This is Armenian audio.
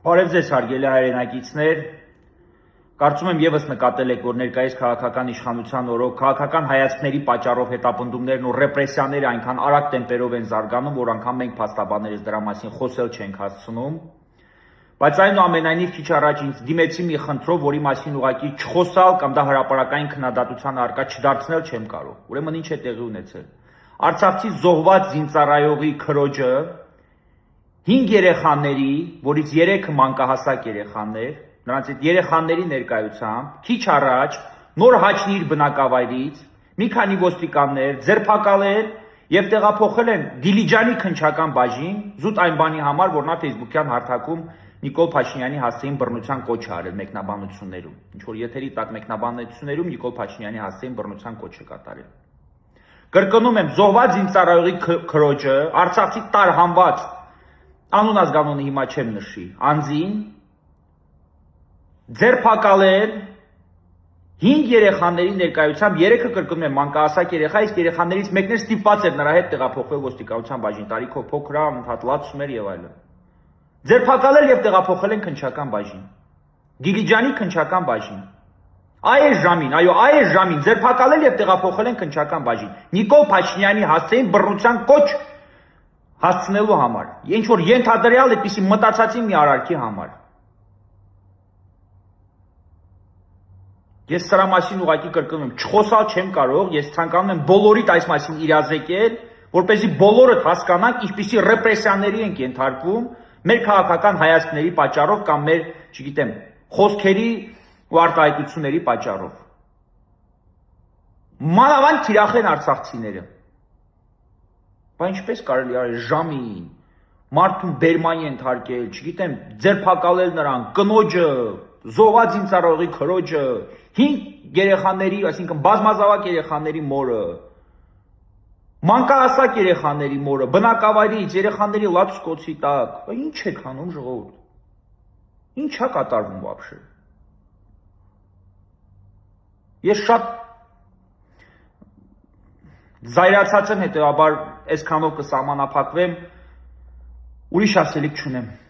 Բարև ձեզ հարգելի հայրենակիցներ, կարծում եմ ևս նկատել եք, որ ներկայիս քաղաքական իշխանության օրոք քաղաքական հայացքների պատճառով հետապնդումներն ու ռեպրեսիաները այնքան արագ տեմպերով են զարգանում, որ անգամ մենք փաստաբաններս դրա մասին խոսել չենք հասցնում, բայց այնուամենայնիվ քիչ առաջ ինձ դիմեցի մի խնդրով, որի մասին ուղղակի չխոսալ կամ դա հրապարակային քննադատության առարկա չդարձնել չեմ կարող։ Ուրեմն ինչ է տեղի ունեցել։ Արցախցի զոհված զինծառայողի քրոջը 5 երեխաների, որից 3-ը մանկահասակ երեխաներ, նրանց այդ երեխաների ներկայությամբ քիչ առաջ նոր հաչնի իր բնակավայրից մի քանի ոստիկաններ ձերբակալել եւ տեղափոխել են Դիլիջանի քննչական բաժին զուտ այն բանի համար, որ նա Facebook-յան հարթակում Նիկոլ Փաշինյանի հասցեին բռնության կոչ է արել մեկնաբանություններում։ Ինչ որ եթերի տակ մեկնաբանություններում Նիկոլ Փաշինյանի հասցեին բռնության կոչ է կատարել։ Կրկնում եմ, զոհված զինծառայողի քրոջը Արցախի տարհանված անուն ազգանունը հիմա չեմ նշի, անձին ձերբակալել 5 երեխաների ներկայությամբ 3-ը կրկնում եմ մանկահասակ երեխա, իսկ երեխաներից մեկն էլ ստիպված էր նրա հետ տեղափոխվել ոստիկանության բաժին, տարիքով փոքր է, անընդհատ լացում էր եւ այլն։ Ձերբակալել եւ տեղափոխել են քննչական բաժին։ Դիլիջանի քննչական բաժին։ Այս ժամին, այո, այս ժամին ձերբակալել եւ տեղափոխել են քննչական բաժին։ Նիկոլ Փաշինյանի հասցեին բռնության կոչ հասցնելու համար, ինչ որ ենթադրյալ այդպիսի մտածածի մի արարքի համար։ Ես սրա մասին ուղղակի կրկնում եմ, չխոսալ չեմ կարող, ես ցանկանում եմ բոլորիդ այս մասին իրազեկել, որպեսզի բոլորդ հասկանանք, ինչպիսի ռեպրեսիաների ենք ենթարկվում մեր քաղաքական հայացքների պատճառով կամ մեր, չգիտեմ, խոսքերի ու արտահայտությունների պատճառով։ Մանավանդ թիրախ են արցախցիները։ Բայց ինչպես կարելի է ժամին մարդուն բերմանի ենթարկել, չգիտեմ, ձերբակալել նրան, կնոջը, զոհված զինծառայողի քրոջը, 5 երեխաների, այսինքն բազմազավակ երեխաների մորը, մանկահասակ երեխաների մորը, բնակավայրից երեխաների լացկոցի տակ, ինչ եք անում ժողովուրդ։ Ինչ է կատարվում вообще։ Ես շատ զայրացած եմ, հետեւաբար այսքանով կսահմանափակվեմ, ուրիշ ասելիք չունեմ։